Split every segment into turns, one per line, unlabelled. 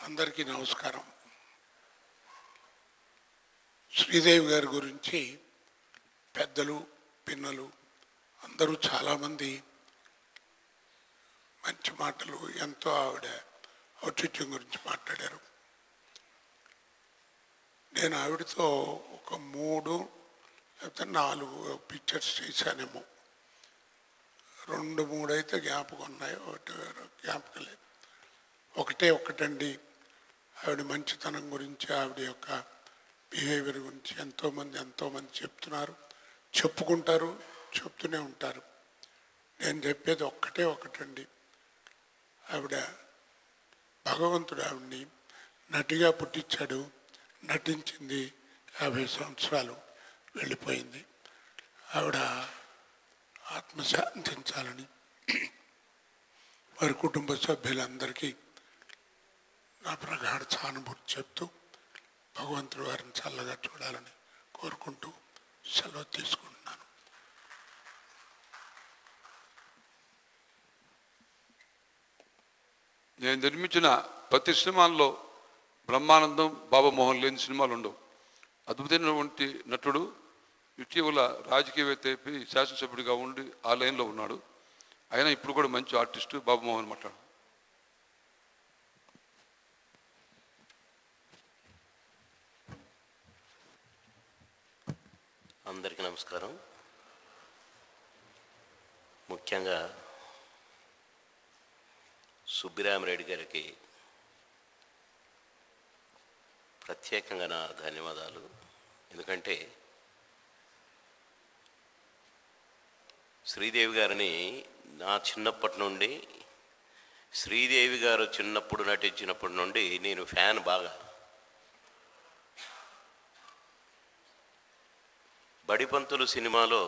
అందరికీ నమస్కారం. శ్రీదేవి గారి గురించి పెద్దలు పిన్నలు అందరూ చాలామంది మంచి మాటలు, ఎంతో ఆవిడ ఔచిత్యం గురించి మాట్లాడారు. నేను ఆవిడతో ఒక 3 లేకపోతే 4 పిక్చర్స్ చేశానేమో. 2, 3 అయితే జ్ఞాపకం ఉన్నాయి, ఒకటి జ్ఞాపకం లేదు. ఒకటండి, ఆవిడ మంచితనం గురించి, ఆవిడ యొక్క బిహేవియర్ గురించి ఎంతోమంది చెప్తున్నారు, చెప్పుకుంటారు, చెప్తూనే ఉంటారు. నేను చెప్పేది ఒకటండి, ఆవిడ భగవంతుడు ఆవిడ్ని నటిగా పుట్టించాడు. నటించింది 50 సంవత్సరాలు, వెళ్ళిపోయింది. ఆవిడ ఆత్మశాంతించాలని వారి కుటుంబ సభ్యులందరికీ నా ప్రగాఢ సానుభూతి చెప్తూ భగవంతుడు వారిని చల్లగా చూడాలని కోరుకుంటూ సెలవు తీసుకుంటున్నాను.
నేను నిర్మించిన ప్రతి సినిమాల్లో బ్రహ్మానందం, బాబామోహన్ లేని సినిమాలు ఉండవు. అద్భుతమైనటువంటి నటుడు, ఇటీవల రాజకీయవేత్త అయిపోయి శాసనసభ్యుడిగా ఉండి ఆ లైన్లో ఉన్నాడు. అయినా ఇప్పుడు కూడా మంచి ఆర్టిస్టు బాబామోహన్. మాట్లాడు.
అందరికీ నమస్కారం. ముఖ్యంగా సుబ్బిరామిరెడ్డి గారికి ప్రత్యేకంగా నా ధన్యవాదాలు. ఎందుకంటే శ్రీదేవి గారిని నా చిన్నప్పటి నుండి, శ్రీదేవి గారు చిన్నప్పుడు నటించినప్పటి నుండి నేను ఫ్యాన్ బాగా. బడిపంతులు సినిమాలో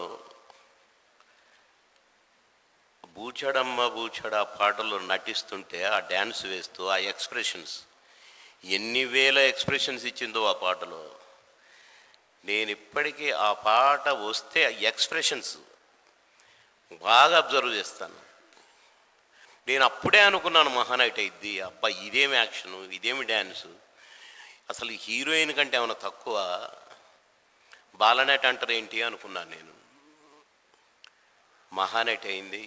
బూచడమ్మ బూచడ పాటలో నటిస్తుంటే ఆ డ్యాన్స్ వేస్తూ ఆ ఎక్స్ప్రెషన్స్, ఎన్ని వేల ఎక్స్ప్రెషన్స్ ఇచ్చిందో ఆ పాటలో. నేను ఇప్పటికీ ఆ పాట వస్తే ఆ ఎక్స్ప్రెషన్స్ బాగా అబ్జర్వ్ చేస్తాను. నేను అప్పుడే అనుకున్నాను మహానైట్ అయింది, అబ్బా ఇదేమి యాక్షను, ఇదేమి డ్యాన్సు, అసలు హీరోయిన్ కంటే ఏమైనా తక్కువ, బాలనట్ అంటారు ఏంటి అనుకున్నాను నేను. మహానటి అయింది.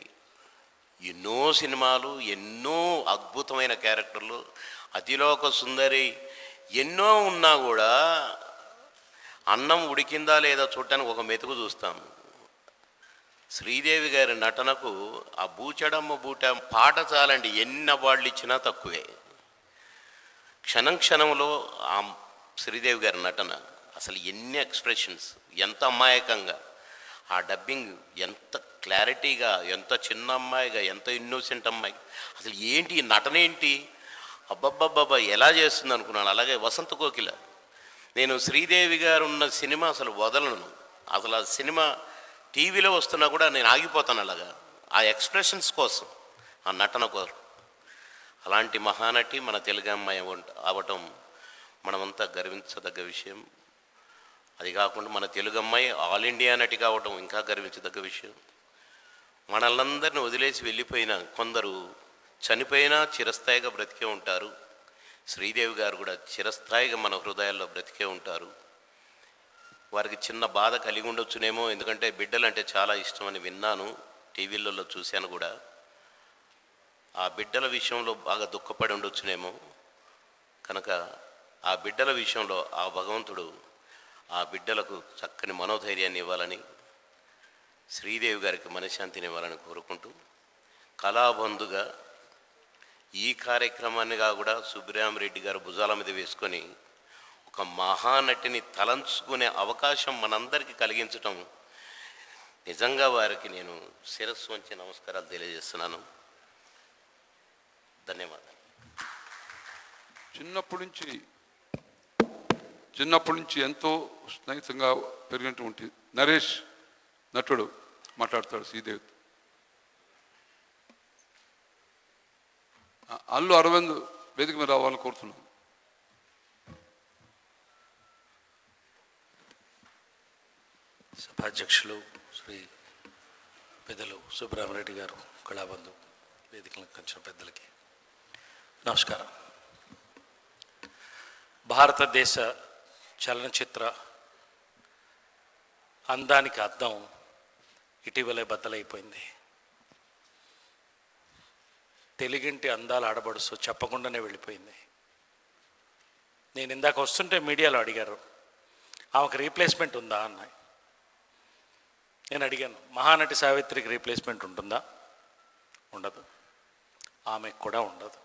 ఎన్నో సినిమాలు, ఎన్నో అద్భుతమైన క్యారెక్టర్లు, అతిలోక సుందరి ఎన్నో ఉన్నా కూడా అన్నం ఉడికిందా లేదా చూడటానికి ఒక మెతుకు చూస్తాము. శ్రీదేవి గారి నటనకు ఆ బూచడమ్మ బూట పాట చాలండి, ఎన్ని అవార్డులు ఇచ్చినా తక్కువే. క్షణంలో ఆ శ్రీదేవి గారి నటన, అసలు ఎన్ని ఎక్స్ప్రెషన్స్, ఎంత అమాయకంగా, ఆ డబ్బింగ్ ఎంత క్లారిటీగా, ఎంత చిన్న అమ్మాయిగా, ఎంత ఇన్నోసెంట్ అమ్మాయి, అసలు ఏంటి నటన ఏంటి, అబ్బబ్బబ్బబ్బా ఎలా చేస్తుంది అనుకున్నాను. అలాగే వసంత కోకిల, నేను శ్రీదేవి గారు ఉన్న సినిమా అసలు వదలను. అసలు ఆ సినిమా టీవీలో వస్తున్నా కూడా నేను ఆగిపోతాను అలాగా, ఆ ఎక్స్ప్రెషన్స్ కోసం, ఆ నటన కోసం. అలాంటి మహానటి మన తెలుగు అమ్మాయి అవటం మనమంతా గర్వించదగ్గ విషయం. అది కాకుండా మన తెలుగు అమ్మాయి ఆల్ ఇండియా నటి కావటం ఇంకా గర్వించదగ్గ విషయం. మనల్నందరినీ వదిలేసి వెళ్ళిపోయిన కొందరు చనిపోయినా చిరస్థాయిగా బ్రతికే ఉంటారు. శ్రీదేవి గారు కూడా చిరస్థాయిగా మన హృదయాల్లో బ్రతికే ఉంటారు. వారికి చిన్న బాధ కలిగి ఉండొచ్చునేమో, ఎందుకంటే బిడ్డలంటే చాలా ఇష్టమని విన్నాను, టీవీలలో చూశాను కూడా. ఆ బిడ్డల విషయంలో బాగా దుఃఖపడి ఉండొచ్చునేమో. కనుక ఆ బిడ్డల విషయంలో ఆ భగవంతుడు ఆ బిడ్డలకు చక్కని మనోధైర్యాన్ని ఇవ్వాలని, శ్రీదేవి గారికి మనశ్శాంతిని ఇవ్వాలని కోరుకుంటూ, కళాబంధుగా ఈ కార్యక్రమాన్నిగా కూడా సుబ్బిరామిరెడ్డి గారు భుజాల మీద వేసుకొని ఒక మహానటిని తలంచుకునే అవకాశం మనందరికీ కలిగించటం నిజంగా వారికి నేను శిరస్సు వంచి నమస్కారాలు తెలియజేస్తున్నాను. ధన్యవాదాలు.
చిన్నప్పటి నుంచి ఎంతో స్నేహితంగా పెరిగినటువంటి నరేష్ నటుడు మాట్లాడతాడు శ్రీదేవి. అల్లు అరవింద్ వేదిక మీద రావాలని కోరుతున్నాను.
సభాధ్యక్షులు శ్రీ పెద్దలు సుబ్బరామరెడ్డి గారు, కళాబంధు, వేదికలకు వచ్చిన పెద్దలకి నమస్కారం. భారతదేశ చలనచిత్ర అందానికి అద్దం ఇటీవలే బద్దలైపోయింది. తెలుగింటి అందాల ఆడబడుసు చెప్పకుండానే వెళ్ళిపోయింది. నేను ఇందాక వస్తుంటే మీడియాలో అడిగారు, ఆమెకు రీప్లేస్మెంట్ ఉందా అన్నాయి. నేను అడిగాను, మహానటి సావిత్రికి రీప్లేస్మెంట్ ఉంటుందా? ఉండదు. ఆమెకు కూడా ఉండదు.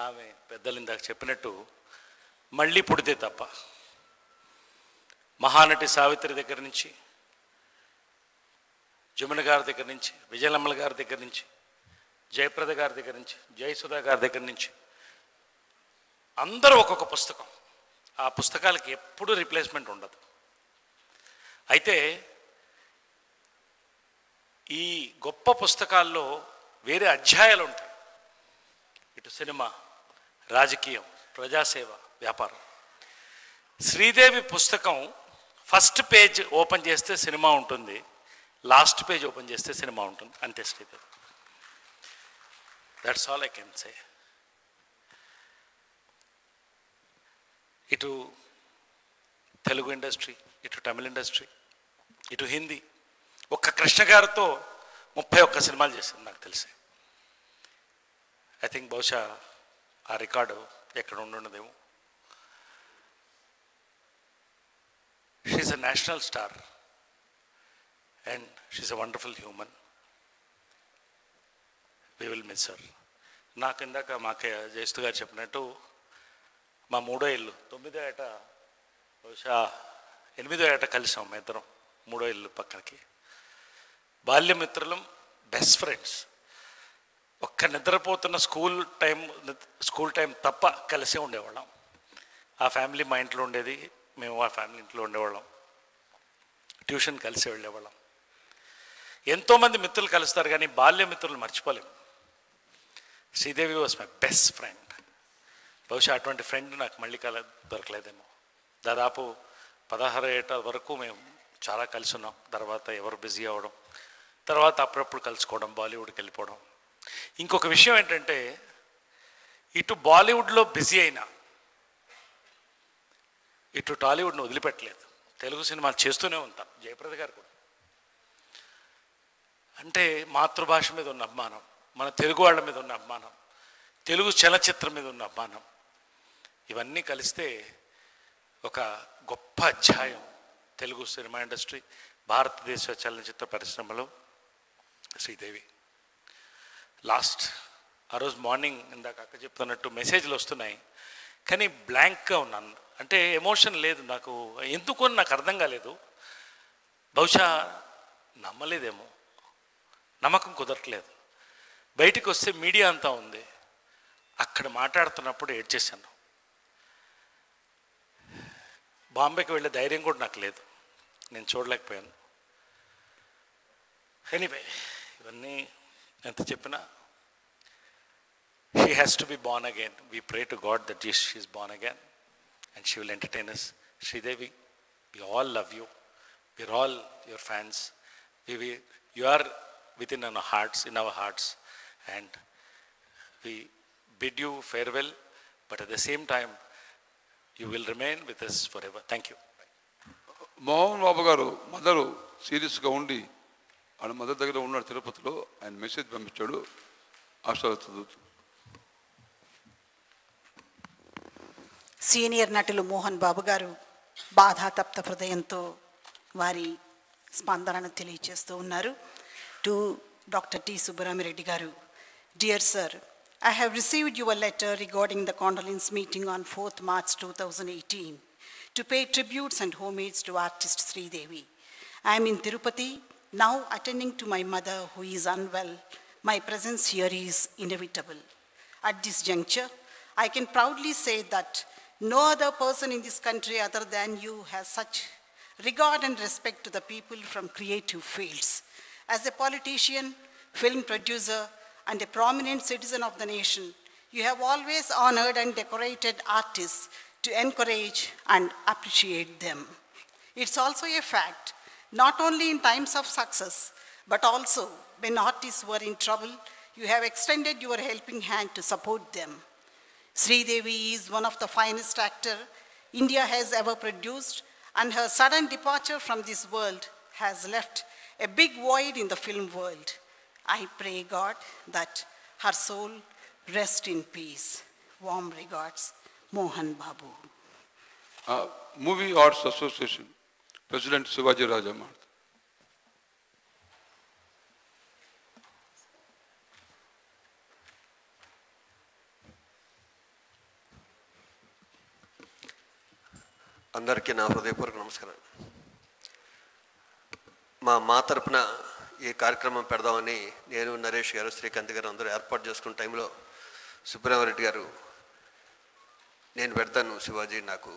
ఆమె పెద్దలు ఇందాక చెప్పినట్టు మళ్ళీ పుడితే తప్ప. మహానటి సావిత్రి దగ్గర నుంచి, జమున గారి దగ్గర నుంచి, విజయలమ్మల గారి దగ్గర నుంచి, జయప్రద గారి దగ్గర నుంచి, జయసుధా గారి దగ్గర నుంచి అందరూ ఒక్కొక్క పుస్తకం. ఆ పుస్తకాలకి ఎప్పుడూ రీప్లేస్మెంట్ ఉండదు. అయితే ఈ గొప్ప పుస్తకాల్లో వేరే అధ్యాయాలు ఉంటాయి. ఇటు సినిమా, రాజకీయం, ప్రజాసేవ, వ్యాపారం. శ్రీదేవి పుస్తకం ఫస్ట్ పేజ్ ఓపెన్ చేస్తే సినిమా ఉంటుంది, లాస్ట్ పేజ్ ఓపెన్ చేస్తే సినిమా ఉంటుంది. అంతే Sridevi. That's all I can say. ఇటు తెలుగు ఇండస్ట్రీ, ఇటు తమిళ ఇండస్ట్రీ, ఇటు హిందీ, ఒక్క కృష్ణ గారితో 31 సినిమాలు చేసింది నాకు తెలిసి. ఐ థింక్ బహుశా ఆ రికార్డు ఎక్కడ ఉండున్నదేమో. She is a national star and she is a wonderful human. We will miss her. నాకు ఇందాక మాకే జయస్తు గారు చెప్పినట్టు మా 3వ ఇల్లు 9వ ఏట, బహుశా 8వ ఏట కలిసాం మా ఇద్దరం. 3వ ఇల్లు పక్కనకి. బాల్యమిత్రులం, బెస్ట్ ఫ్రెండ్స్. ఒక్క నిద్రపోతున్న స్కూల్ టైం తప్ప కలిసే ఉండేవాళ్ళం. ఆ ఫ్యామిలీ మా ఇంట్లో ఉండేది, మేము ఆ ఫ్యామిలీ ఇంట్లో ఉండేవాళ్ళం. ట్యూషన్ కలిసి వెళ్ళేవాళ్ళం. ఎంతోమంది మిత్రులు కలుస్తారు కానీ బాల్యమిత్రులు మర్చిపోలేము. Sridevi was my best friend. బహుశా అటువంటి ఫ్రెండ్ నాకు మళ్ళీ దొరకలేదేమో. దాదాపు 16 ఏట వరకు మేము చాలా కలిసి ఉన్నాం. తర్వాత ఎవరు బిజీ అవ్వడం, తర్వాత అప్పుడప్పుడు కలుసుకోవడం, బాలీవుడ్కి వెళ్ళిపోవడం. ఇంకొక విషయం ఏంటంటే, ఇటు బాలీవుడ్లో బిజీ అయినా ఇటు టాలీవుడ్ను వదిలిపెట్టలేదు. తెలుగు సినిమాలు చేస్తూనే ఉంటాం. జయప్రద గారు కూడా. అంటే మాతృభాష మీద ఉన్న అభిమానం, మన తెలుగు వాళ్ళ మీద ఉన్న అభిమానం, తెలుగు చలనచిత్రం మీద ఉన్న అభిమానం, ఇవన్నీ కలిస్తే ఒక గొప్ప అధ్యాయం తెలుగు సినిమా ఇండస్ట్రీ, భారతదేశ చలనచిత్ర పరిశ్రమలో శ్రీదేవి. ఆ రోజు మార్నింగ్ ఇందాక అక్క చెప్తున్నట్టు మెసేజ్లు వస్తున్నాయి, కానీ బ్లాంక్గా ఉన్నాను. అంటే ఎమోషన్ లేదు నాకు. ఎందుకు అని నాకు అర్థం కాలేదు. బహుశా నమ్మలేదేమో, నమ్మకం కుదరట్లేదు. బయటికి వస్తే మీడియా అంతా ఉంది. అక్కడ మాట్లాడుతున్నప్పుడు ఏడ్చేశాను. బాంబేకి వెళ్ళే ధైర్యం కూడా నాకు లేదు. నేను చూడలేకపోయాను. ఎనీవే, ఇవన్నీ ఎంత చెప్పినా she has to be born again. We pray to God that she is born again and she will entertain us. Sridevi, we all love you. We are all your fans. You are within our hearts, and we bid you farewell, but at the same time you will remain with us forever. Thank you.
Mohan Babu గారు mother సీరియస్గా ఉండి ఆయన mother దగ్గర ఉన్నాడు తిరుపతిలో. ఆయన message పంపించాడు. ఆశీర్వదించు.
సీనియర్ నటులు మోహన్ బాబు గారు బాధాతప్త హృదయంతో వారి స్పందనను తెలియజేస్తూ ఉన్నారు. టు డాక్టర్ టి సుబ్బరామిరెడ్డి గారు. Dear sir, I have received your letter regarding the condolence meeting on 4th March 2018 to pay tributes and homage to artist Sridevi. I am in Tirupati now attending to my mother who is unwell. My presence here is inevitable. At this juncture, I can proudly say that no other person in this country other than you has such regard and respect to the people from creative fields. As a politician, film producer, and a prominent citizen of the nation, you have always honored and decorated artists to encourage and appreciate them. It's also a fact, not only in times of success, but also when artists were in trouble, you have extended your helping hand to support them. Sridevi is one of the finest actors India has ever produced, and her sudden departure from this world has left a big void in the film world. I pray God that her soul rest in peace. Warm regards, Mohan Babu.
Movie Arts Association President Shivaji Raja Marth.
అందరికీ నా హృదయపూర్వక నమస్కారం. మా తరపున ఈ కార్యక్రమం పెడదామని నేను, నరేష్ గారు, శ్రీకాంత్ గారు అందరూ ఏర్పాటు చేసుకున్న టైంలో సుబ్రహ్మరెడ్డి గారు, నేను పెడతాను శివాజీ, నాకు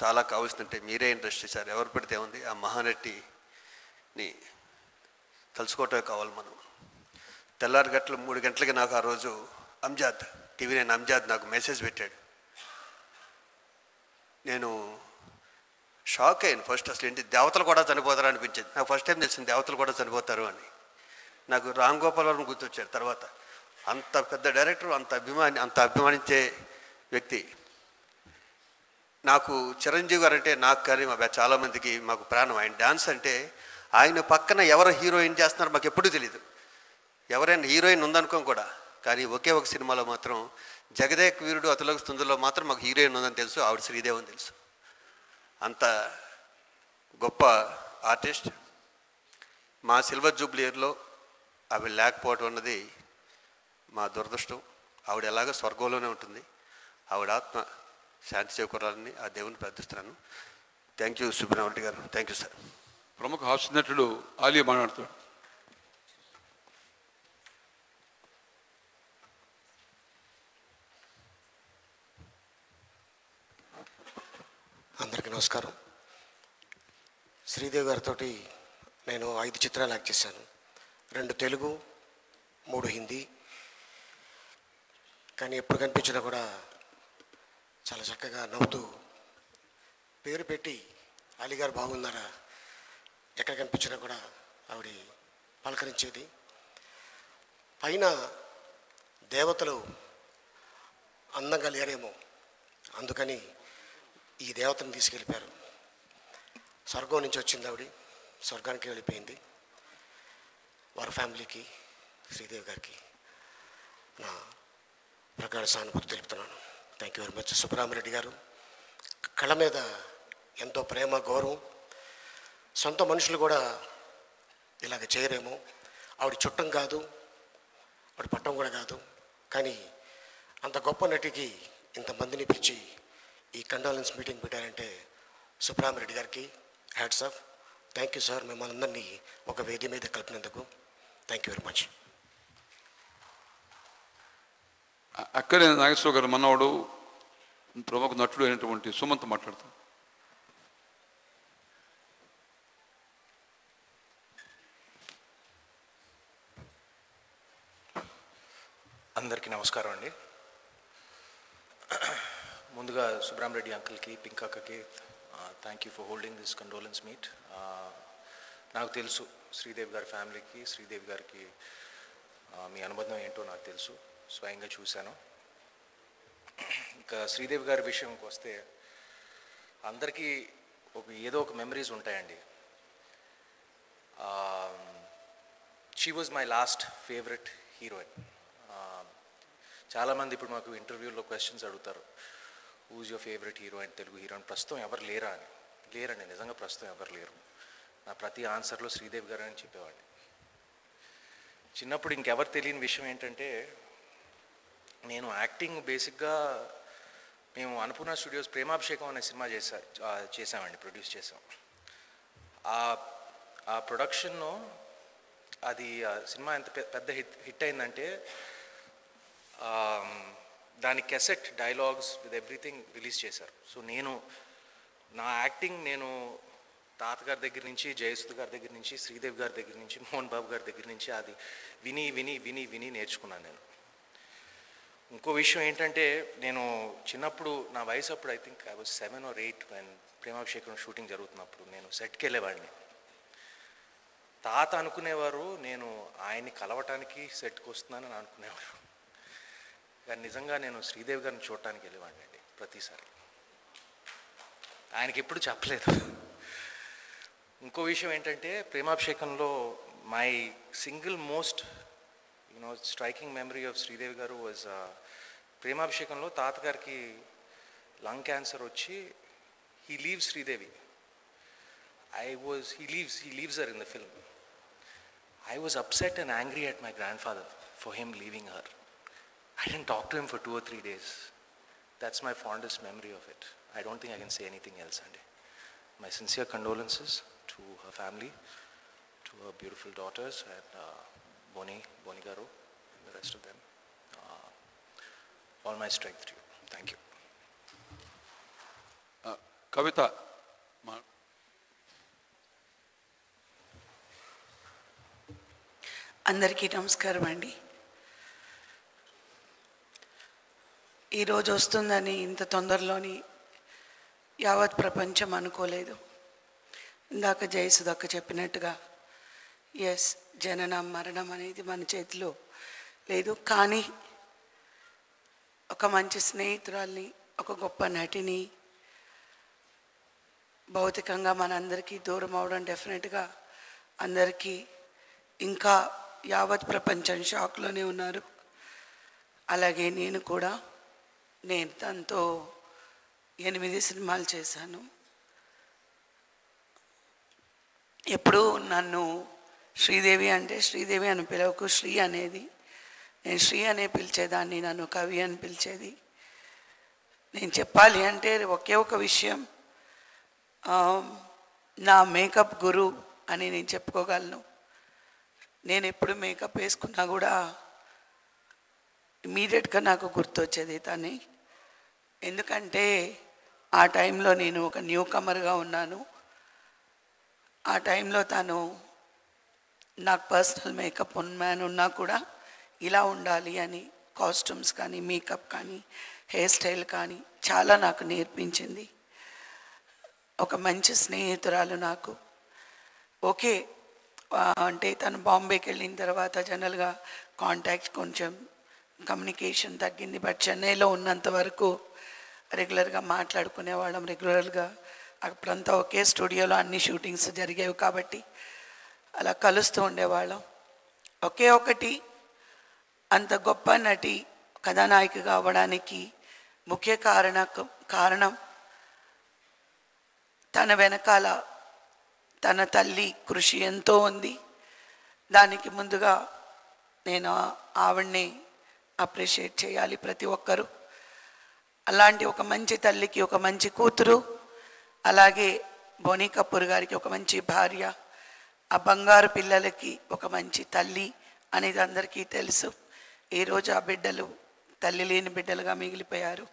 చాలా కావాల్సిందంటే మీరే ఇంట్రెస్ట్ ఇచ్చారు, ఎవరు పెడితే ఉంది, ఆ మహానటిని తలుచుకోవటమే కావాలి మనం. తెల్లారి గంటలు 3 గంటలకి నాకు ఆ రోజు అంజాద్ టీవీ నేను అంజాద్ నాకు మెసేజ్ పెట్టాడు. నేను షాక్ అయ్యాను. ఫస్ట్ అసలు ఏంటి, దేవతలు కూడా చనిపోతారు అనిపించింది నాకు. ఫస్ట్ టైం తెలిసింది దేవతలు కూడా చనిపోతారు అని. నాకు రామ్ గోపాల్ వర్మ గుర్తొచ్చాడు తర్వాత. అంత పెద్ద డైరెక్టర్, అంత అభిమానించే వ్యక్తి. నాకు చిరంజీవి గారు అంటే నాకు కానీ మా చాలామందికి మాకు ప్రాణం. ఆయన డ్యాన్స్ అంటే ఆయన పక్కన ఎవరు హీరోయిన్ చేస్తున్నారో మాకు ఎప్పుడూ తెలియదు. ఎవరైనా హీరోయిన్ ఉందనుకోం కూడా, కానీ ఒకే ఒక సినిమాలో మాత్రం జగదేక్ వీరుడు అతులకు స్తుందులో మాత్రం మాకు హీరోయిన్ ఉందని తెలుసు, ఆవిడ శ్రీదేవి అని తెలుసు. అంత గొప్ప ఆర్టిస్ట్. మా సిల్వర్ జూబ్లీ ఇయర్లో ఆవిడ లేకపోవడం అన్నది మా దురదృష్టం. ఆవిడ ఎలాగో స్వర్గంలోనే ఉంటుంది. ఆవిడ ఆత్మ శాంతి చేకూరాలని ఆ దేవుని ప్రార్థిస్తున్నాను. థ్యాంక్ యూ సుబ్రహ్మణ్య గారు. Thank you sir.
ప్రముఖ హాస్య నటుడు ఆలియా మాట్లాడుతాడు.
అందరికీ నమస్కారం. శ్రీదేవి గారితో నేను 5 చిత్రాలు యాక్ట్ చేశాను. 2 తెలుగు, 3 హిందీ. కానీ ఎప్పుడు కనిపించినా కూడా చాలా చక్కగా నవ్వుతూ పేరు పెట్టి అలీ గారు బాగున్నారా, ఎక్కడ కనిపించినా కూడా ఆవిడ పలకరించేది. పైన దేవతలు అందంగా లేరేమో, అందుకని ఈ దేవతను తీసుకెళ్ళిపోయారు. స్వర్గం నుంచి వచ్చింది ఆవిడ, స్వర్గానికి వెళ్ళిపోయింది. వారి ఫ్యామిలీకి, శ్రీదేవి గారికి నా ప్రగాఢ సానుభూతి తెలుపుతున్నాను. Thank you very much. Subrahma Reddy గారు కళ మీద ఎంతో ప్రేమ, గౌరవం. సొంత మనుషులు కూడా ఇలాగ చేయరేమో. ఆవిడ చుట్టం కాదు, ఆవిడ పట్టం కూడా కాదు, కానీ అంత గొప్ప నటికి ఇంతమందిని పిలిచి ఈ కండోలెన్స్ మీటింగ్ పెట్టారంటే సుబ్రహ్మరెడ్డి గారికి hats off. Thank you sir, మిమ్మల్ని అందరినీ ఒక వేది మీద కలిపినందుకు. Thank you very much.
అక్కడే నాగేశ్వర గారు మనవాడు, ప్రముఖ నటుడు అయినటువంటి సుమంత్ మాట్లాడతాం.
అందరికీ నమస్కారం అండి. ముందుగా సుబ్రహ్మరెడ్డి అంకుల్కి, పింకక్కకి thank you for holding this condolence meet. నాకు తెలుసు శ్రీదేవి గారి ఫ్యామిలీకి, శ్రీదేవి గారికి మీ అనుబంధం ఏంటో నాకు తెలుసు, స్వయంగా చూశాను. ఇంకా శ్రీదేవి గారి విషయంకి వస్తే అందరికీ ఏదో ఒక మెమరీస్ ఉంటాయండి. She was my last favourite heroine. చాలామంది ఇప్పుడు మాకు ఇంటర్వ్యూలో క్వశ్చన్స్ అడుగుతారు, who's your favourite heroine, Telugu heroine. ప్రస్తుతం ఎవరు లేరా అని. లేరండి, నిజంగా ప్రస్తుతం ఎవరు లేరు. నా ప్రతి ఆన్సర్లో శ్రీదేవి గారు అని చెప్పేవాడిని. చిన్నప్పుడు ఇంకెవరు తెలియని విషయం ఏంటంటే, నేను యాక్టింగ్ బేసిక్గా మేము అన్నపూర్ణ స్టూడియోస్ ప్రేమాభిషేకం అనే సినిమా చేసామండి, ప్రొడ్యూస్ చేసాం. ఆ ప్రొడక్షన్లో అది సినిమా ఎంత పెద్ద హిట్ అయిందంటే దాని cassette dialogues with everything release చేశారు. సో నా యాక్టింగ్ నేను తాతగారి దగ్గర నుంచి, జయసుధ గారి దగ్గర నుంచి, శ్రీదేవి గారి దగ్గర నుంచి, మోహన్ బాబు గారి దగ్గర నుంచి అది విని విని విని విని నేర్చుకున్నాను నేను. ఇంకో విషయం ఏంటంటే, నేను చిన్నప్పుడు నా వయసు అప్పుడు I think I was 7 or 8 when Premabhishekam shooting జరుగుతున్నప్పుడు నేను సెట్కి వెళ్ళేవాడిని. తాత అనుకునేవారు నేను ఆయన్ని కలవటానికి సెట్కి వస్తున్నానని అనుకునేవారు. కానీ నిజంగా నేను శ్రీదేవి గారిని చూడటానికి వెళ్ళేవాడిని అండి ప్రతిసారి. ఆయనకి ఎప్పుడు చెప్పలేదు. ఇంకో విషయం ఏంటంటే ప్రేమాభిషేకంలో my single most striking memory of Sridevi garu was ప్రేమాభిషేకంలో తాతగారికి లంగ్ క్యాన్సర్ వచ్చి he leaves Sridevi. he leaves her in the film. I was upset and angry at my grandfather for him leaving her. I didn't talk to him for 2 or 3 days. That's my fondest memory of it. I don't think I can say anything else, Andy. My sincere condolences to her family, to her beautiful daughters, and Boni Garu, and the rest of them. All my strength to you. Thank you.
Kavita.
అందరికీ నమస్కారం అండి. ఈరోజు వస్తుందని ఇంత తొందరలోని యావత్ ప్రపంచం అనుకోలేదు. ఇందాక జయసుధక్క చెప్పినట్టుగా ఎస్, జననం మరణం అనేది మన చేతిలో లేదు. కానీ ఒక మంచి స్నేహితురాల్ని, ఒక గొప్ప నటిని భౌతికంగా మనందరికీ దూరం అవడం డెఫినెట్గా అందరికీ, ఇంకా యావత్ ప్రపంచం షాక్లోనే ఉన్నారు. అలాగే నేను కూడా, నేను తనతో 8 సినిమాలు చేశాను. ఎప్పుడూ నన్ను శ్రీదేవి అంటే శ్రీదేవి అని పిలవకు, శ్రీ అనేది, నేను శ్రీ అనే పిలిచేదాన్ని, నన్ను కవి అని పిలిచేది. నేను చెప్పాలి అంటే ఒకే ఒక విషయం, నా మేకప్ గురు అని నేను చెప్పుకోగలను. నేను ఎప్పుడు మేకప్ వేసుకున్నా కూడా ఇమీడియట్గా నాకు గుర్తొచ్చేది తనే. ఎందుకంటే ఆ టైంలో నేను ఒక న్యూ కమర్గా ఉన్నాను. ఆ టైంలో తను నాకు పర్సనల్ మేకప్ మ్యాన్ ఉన్నా కూడా ఇలా ఉండాలి అని కాస్ట్యూమ్స్ కానీ, మేకప్ కానీ, హెయిర్ స్టైల్ కానీ చాలా నాకు నేర్పించింది. ఒక మంచి స్నేహితురాలు నాకు. ఓకే, అంటే తను బాంబేకి వెళ్ళిన తర్వాత జనరల్గా కాంటాక్ట్, కొంచెం కమ్యూనికేషన్ తగ్గింది. బట్ చెన్నైలో ఉన్నంత వరకు రెగ్యులర్గా మాట్లాడుకునేవాళ్ళం. రెగ్యులర్గా అప్పుడంతా ఒకే స్టూడియోలో అన్ని షూటింగ్స్ జరిగేవి కాబట్టి అలా కలుస్తూ ఉండేవాళ్ళం. ఒకే ఒకటి, అంత గొప్ప నటి కథానాయికగా అవ్వడానికి ముఖ్య కారణం తన వెనకాల తన తల్లి కృషి ఎంతో ఉంది. దానికి ముందుగా నేను ఆవిడ్ని అప్రిషియేట్ చేయాలి ప్రతి ఒక్కరూ. అలాంటి ఒక మంచి తల్లికి ఒక మంచి కూతురు, అలాగే బోనీ కపూర్ గారికి ఒక మంచి భార్య, ఆ బంగారు పిల్లలకి ఒక మంచి తల్లి అనేది అందరికీ తెలుసు. ఈరోజు ఆ బిడ్డలు తల్లి లేని బిడ్డలుగా మిగిలిపోయారు.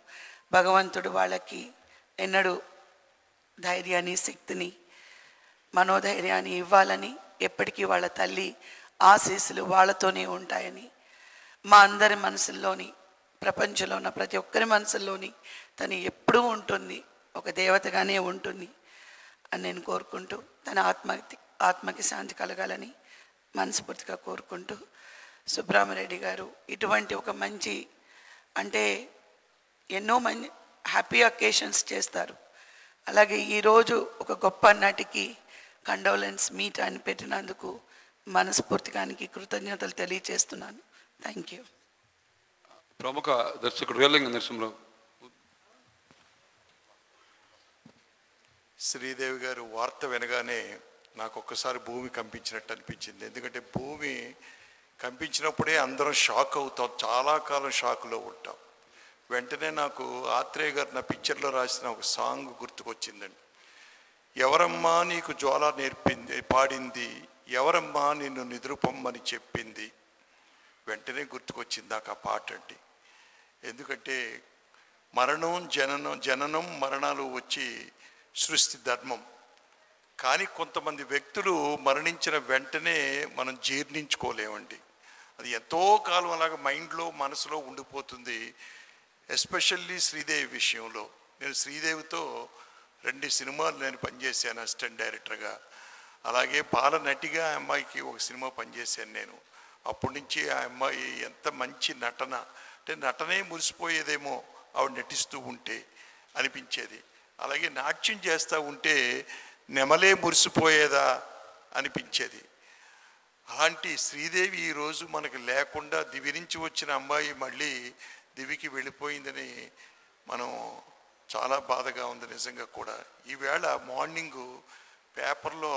భగవంతుడు వాళ్ళకి ఎన్నడూ ధైర్యాన్ని, శక్తిని, మనోధైర్యాన్ని ఇవ్వాలని, ఎప్పటికీ వాళ్ళ తల్లి ఆశీస్సులు వాళ్ళతోనే ఉంటాయని, మా అందరి మనసుల్లోని, ప్రపంచంలో ఉన్న ప్రతి ఒక్కరి మనసుల్లోని తను ఎప్పుడూ ఉంటుంది, ఒక దేవతగానే ఉంటుంది అని నేను కోరుకుంటూ, తన ఆత్మకి శాంతి కలగాలని మనస్ఫూర్తిగా కోరుకుంటూ, సుబ్రహ్మరెడ్డి గారు ఇటువంటి ఒక మంచి, అంటే ఎన్నో మంచి హ్యాపీ అకేషన్స్ చేస్తారు. అలాగే ఈరోజు ఒక గొప్ప నటికి కండోలెన్స్ మీట్ అని పెట్టినందుకు మనస్ఫూర్తిగానికి కృతజ్ఞతలు తెలియజేస్తున్నాను. Thank you.
ప్రముఖ దర్శకుడు రియలింగ నరసింహరావు.
శ్రీదేవి గారు వార్త వినగానే నాకు ఒక్కసారి భూమి కంపించినట్టు అనిపించింది. ఎందుకంటే భూమి కంపించినప్పుడే అందరం షాక్ అవుతాం, చాలా కాలం షాక్లో ఉంటాం. వెంటనే నాకు ఆత్రేయ గారు నా పిక్చర్లో రాసిన ఒక సాంగ్ గుర్తుకొచ్చిందండి. ఎవరమ్మా నీకు జ్వాల నేర్పింది పాడింది, ఎవరమ్మా నిన్ను నిద్రపొమ్మని చెప్పింది. వెంటనే గుర్తుకొచ్చింది నాకు ఆ పాట అండి. ఎందుకంటే జననం మరణాలు వచ్చి సృష్టి ధర్మం. కానీ కొంతమంది వ్యక్తులు మరణించిన వెంటనే మనం జీర్ణించుకోలేమండి. అది ఎంతో కాలం అలాగ మైండ్లో, మనసులో ఉండిపోతుంది. ఎస్పెషల్లీ శ్రీదేవి విషయంలో. నేను శ్రీదేవితో 2 సినిమాలు నేను పనిచేశాను అసిస్టెంట్ డైరెక్టర్గా. అలాగే బాల నటిగా ఆ అమ్మాయికి ఒక సినిమా పనిచేశాను నేను. అప్పటి నుంచి ఆ అమ్మాయి ఎంత మంచి నటన, అంటే నటనే మురిసిపోయేదేమో ఆవిడ నటిస్తూ ఉంటే అనిపించేది. అలాగే నాట్యం చేస్తూ ఉంటే నెమలే మురిసిపోయేదా అనిపించేది. అలాంటి శ్రీదేవి ఈరోజు మనకు లేకుండా దివి నుంచి వచ్చిన అమ్మాయి మళ్ళీ దివికి వెళ్ళిపోయిందని మనం చాలా బాధగా ఉంది నిజంగా కూడా. ఈవేళ మార్నింగు పేపర్లో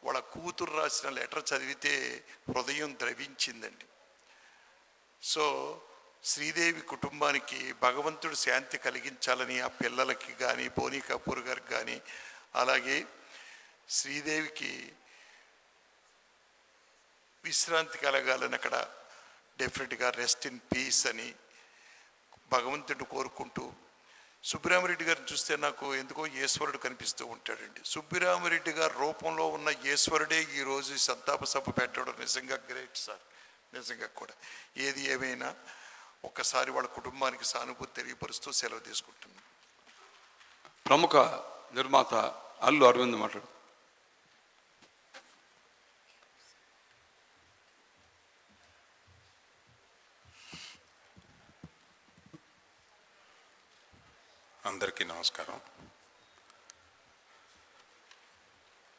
వాళ్ళ కూతురు రాసిన లెటర్ చదివితే హృదయం ద్రవించిందండి. సో శ్రీదేవి కుటుంబానికి భగవంతుడు శాంతి కలిగించాలని ఆ పిల్లలకి కానీ బోనీ కపూర్ గారికి కానీ అలాగే శ్రీదేవికి విశ్రాంతి కలగాలని అక్కడ డెఫినెట్గా రెస్ట్ ఇన్ పీస్ అని భగవంతుడిని కోరుకుంటూ, సుబ్బిరామిరెడ్డి గారిని చూస్తే నాకు ఎందుకో ఈశ్వరుడు కనిపిస్తూ ఉంటాడండి. సుబ్బిరామిరెడ్డి గారి రూపంలో ఉన్న ఈశ్వరుడే ఈరోజు సంతాప సభ పెట్టడం నిజంగా గ్రేట్ సార్. నిజంగా కూడా ఏది ఏమైనా ఒక్కసారి వాళ్ళ కుటుంబానికి సానుభూతి తెలియపరుస్తూ సెలవు తీసుకుంటున్నాను.
ప్రముఖ నిర్మాత అల్లు అరవింద్ మాట్లాడు.
అందరికీ నమస్కారం.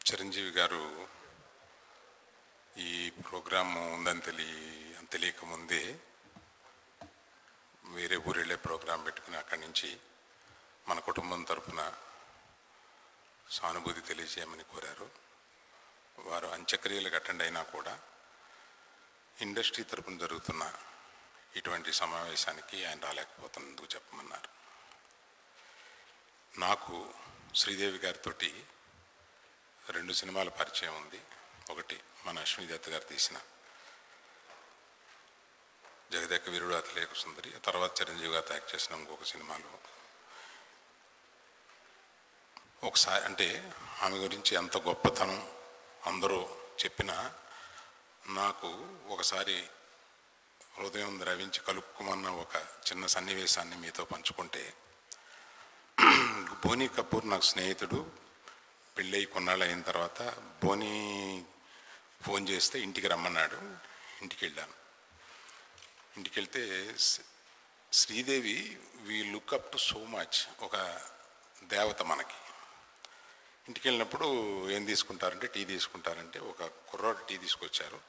చిరంజీవి గారు ఈ ప్రోగ్రాము ఉందని తెలియకముందే వేరే ఊరిళ్ళే ప్రోగ్రాం పెట్టుకుని అక్కడి నుంచి మన కుటుంబం తరఫున సానుభూతి తెలియజేయమని కోరారు. వారు అంత్యక్రియలకు అటెండ్ అయినా కూడా ఇండస్ట్రీ తరఫున జరుగుతున్న ఇటువంటి సమావేశానికి ఆయన రాలేకపోతున్నందుకు చెప్పమన్నారు. నాకు శ్రీదేవి గారితో 2 సినిమాల పరిచయం ఉంది. ఒకటి మన అశ్విని దత్ గారు తీసిన జగదేక వీరుడు అతిలేక సుందరి, ఆ తర్వాత చిరంజీవి గారు యాక్ట్ చేసిన ఇంకొక సినిమాలో. ఒకసారి అంటే ఆమె గురించి ఎంత గొప్పతనం అందరూ చెప్పినా నాకు ఒకసారి హృదయం ద్రవించి కలుపుకోమన్న ఒక చిన్న సన్నివేశాన్ని మీతో పంచుకుంటే, బోనీ కపూర్ నాకు స్నేహితుడు. పెళ్ళయి కొన్నాళ్ళు అయిన తర్వాత బోనీ ఫోన్ చేస్తే ఇంటికి రమ్మన్నాడు. ఇంటికి వెళ్ళాను. ఇంటికి వెళ్తే Sridevi we look up to so much, ఒక దేవత మనకి. ఇంటికి వెళ్ళినప్పుడు ఏం తీసుకుంటారంటే టీ తీసుకుంటారంటే ఒక కుర్రాడు టీ తీసుకొచ్చారు.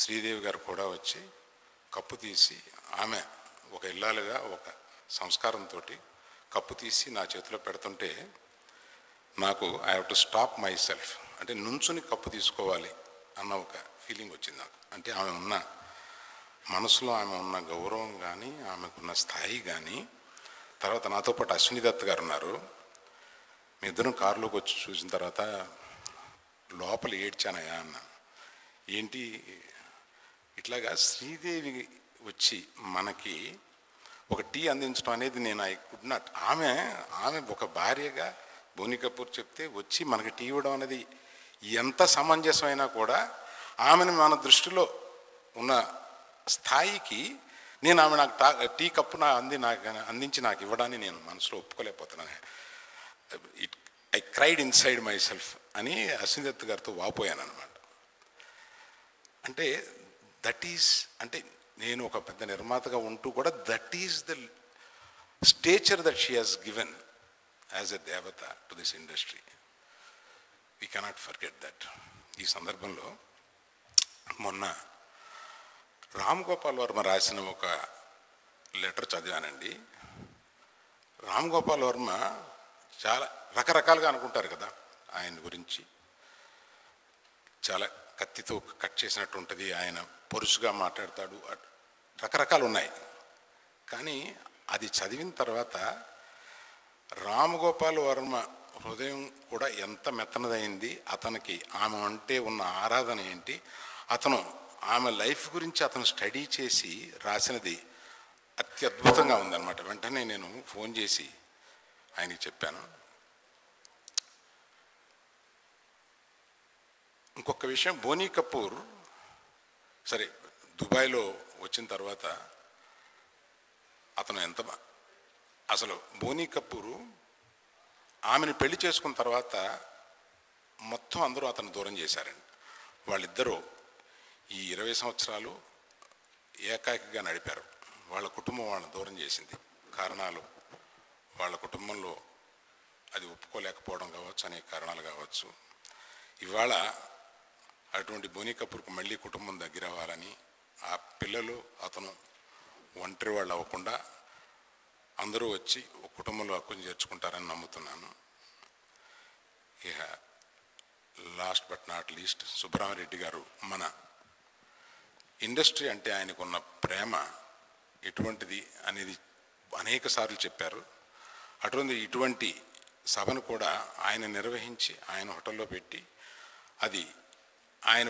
శ్రీదేవి గారు కూడా వచ్చి కప్పు తీసి, ఆమె ఒక ఇల్లాలుగా ఒక సంస్కారంతో కప్పు తీసి నా చేతిలో పెడుతుంటే నాకు I have to stop my self, అంటే నుంచుని కప్పు తీసుకోవాలి అన్న ఒక ఫీలింగ్ వచ్చింది నాకు. అంటే ఆమె ఉన్న మనసులో ఆమె ఉన్న గౌరవం కానీ ఆమెకున్న స్థాయి కానీ. తర్వాత నాతో పాటు అశ్విని దత్ గారు ఉన్నారు. మీ ఇద్దరం కారులోకి వచ్చి చూసిన తర్వాత లోపల ఏడ్చానయా అన్న. ఏంటి ఇట్లాగా శ్రీదేవి వచ్చి మనకి ఒక టీ అందించడం అనేది నేను ఐ కుడ్ నాట్. ఆమె ఒక భార్యగా బోనీ కపూర్ చెప్తే వచ్చి మనకి టీ ఇవ్వడం అనేది ఎంత సమంజసమైనా కూడా ఆమెను మన దృష్టిలో ఉన్న స్థాయికి నేను ఆమె నాకు టీ కప్పు అందించి నాకు ఇవ్వడాన్ని నేను మనసులో ఒప్పుకోలేకపోతున్నాను. I cried inside myself అని అశ్విని దత్ గారితో వాపోయాను అనమాట. అంటే దట్ ఈస్, అంటే నేను ఒక పెద్ద నిర్మాతగా ఉంటూ కూడా that is the stature that she has given as a దేవత to this industry. We cannot forget that. ఈ సందర్భంలో మొన్న రామ్ గోపాల్ వర్మ రాసిన ఒక లెటర్ చదివానండి. రామ్ గోపాల్ వర్మ చాలా రకరకాలుగా అనుకుంటారు కదా ఆయన గురించి. చాలా కత్తితో కట్ చేసినట్టు ఉంటుంది, ఆయన పొరుసుగా మాట్లాడతాడు, రకరకాలు ఉన్నాయి. కానీ అది చదివిన తర్వాత రామ్ గోపాల్ వర్మ హృదయం కూడా ఎంత మెత్తనదైంది, అతనికి ఆమె అంటే ఉన్న ఆరాధన ఏంటి, అతను ఆమె లైఫ్ గురించి అతను స్టడీ చేసి రాసినది అత్యద్భుతంగా ఉందన్నమాట. వెంటనే నేను ఫోన్ చేసి ఆయనకి చెప్పాను. ఇంకొక విషయం, బోనీ కపూర్ సరే దుబాయ్లో వచ్చిన తర్వాత అతను అసలు బోనీ కపూరు ఆమెను పెళ్లి చేసుకున్న తర్వాత మొత్తం అందరూ అతను దూరం చేశారండి. వాళ్ళిద్దరూ ఈ 20 సంవత్సరాలు ఏకాకిగా నడిపారు. వాళ్ళ కుటుంబం వాళ్ళని దూరం చేసింది. కారణాలు వాళ్ళ కుటుంబంలో అది ఒప్పుకోలేకపోవడం కావచ్చు, అనేక కారణాలు కావచ్చు. ఇవాళ అటువంటి బోనీ కపూర్కు మళ్ళీ కుటుంబం దగ్గర అవ్వాలని, ఆ పిల్లలు అతను ఒంటరి వాళ్ళు అవ్వకుండా అందరూ వచ్చి ఒక కుటుంబంలో హక్కుని చేర్చుకుంటారని నమ్ముతున్నాను. ఇక last but not least Subrahma Reddy గారు మన ఇండస్ట్రీ అంటే ఆయనకున్న ప్రేమ ఎటువంటిది అనేది అనేక సార్లు చెప్పారు. ఇటువంటి సభను కూడా ఆయన నిర్వహించి ఆయన హోటల్లో పెట్టి అది ఆయన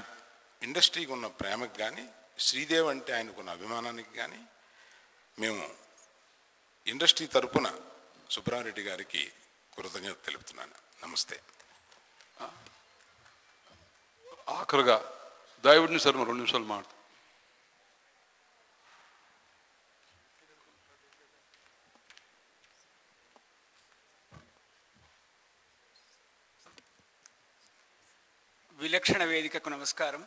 ఇండస్ట్రీకి ఉన్న ప్రేమకు కానీ, శ్రీదేవి అంటే ఆయనకున్న అభిమానానికి కానీ మేము ఇండస్ట్రీ తరపున సుబ్రహ్మరెడ్డి గారికి కృతజ్ఞత తెలుపుతున్నాను. నమస్తే.
ఆఖరుగా దైవుడిని సార్ 2 నిమిషాలు మాట్లాడు.
విలక్షణ వేదికకు నమస్కారం.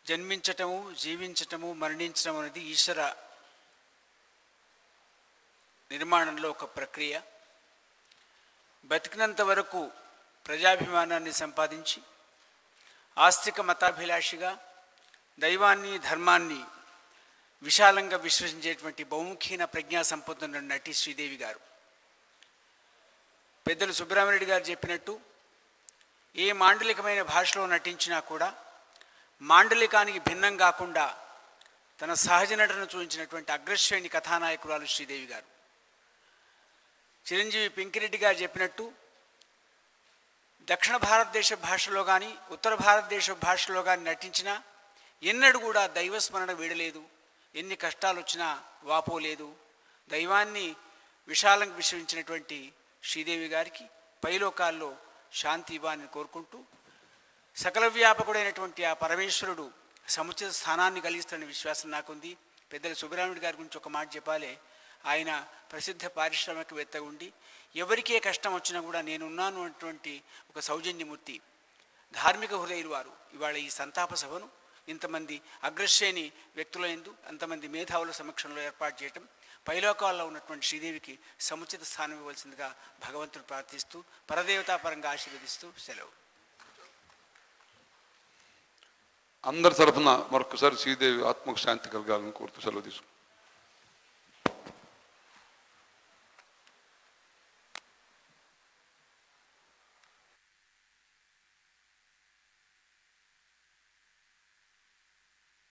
జన్మించటము, జీవించటము, మరణించటం అనేది ఈశ్వర నిర్మాణంలో ఒక ప్రక్రియ. బతికినంత వరకు ప్రజాభిమానాన్ని సంపాదించి ఆస్తిక మతాభిలాషిగా దైవాన్ని, ధర్మాన్ని విశాలంగా విశ్వసించేటువంటి బహుముఖీన ప్రజ్ఞా సంపన్నున్న నటి శ్రీదేవి గారు. పెద్దలు సుబ్రహ్మరెడ్డి గారు చెప్పినట్టు ఏ మాండలికమైన భాషలో నటించినా కూడా మాండలికానికి భిన్నం కాకుండా తన సహజ నటన చూపించినటువంటి అగ్రశ్రేణి కథానాయకురాలు శ్రీదేవి గారు. చిరంజీవి పింకిరెడ్డి గారు చెప్పినట్టు దక్షిణ భారతదేశ భాషలో కానీ ఉత్తర భారతదేశ భాషలో కానీ నటించినా ఎన్నడూ కూడా దైవస్మరణ వీడలేదు. ఎన్ని కష్టాలు వచ్చినా వాపోలేదు. దైవాన్ని విశాలంగా విశ్వసించినటువంటి శ్రీదేవి గారికి పైలోకాల్లో శాంతి ఇవ్వాలని కోరుకుంటూ, సకల వ్యాపకుడైనటువంటి ఆ పరమేశ్వరుడు సముచిత స్థానాన్ని కలిగిస్తున్న విశ్వాసం నాకుంది. పెద్దలు సుబ్రహ్మణ్యుడి గారి గురించి ఒక మాట చెప్పాలి. ఆయన ప్రసిద్ధ పారిశ్రామికవేత్త ఉండి ఎవరికే కష్టం వచ్చినా కూడా నేనున్నాను అన్నటువంటి ఒక సౌజన్యమూర్తి, ధార్మిక హృదయులు వారు ఇవాళ ఈ సంతాప సభను ఇంతమంది అగ్రశ్రేణి వ్యక్తుల యందు, అంతమంది మేధావుల సమక్షంలో ఏర్పాటు చేయటం, పైలోకాల్లో ఉన్నటువంటి శ్రీదేవికి సముచిత స్థానం ఇవ్వాల్సిందిగా భగవంతుడు ప్రార్థిస్తూ, పరదేవతాపరంగా ఆశీర్వదిస్తూ సెలవు.
అందరి తరఫున మరొకసారి శ్రీదేవి ఆత్మకు శాంతి కలగాలని కోరుతూ సెలవు తీసుకుంటాం.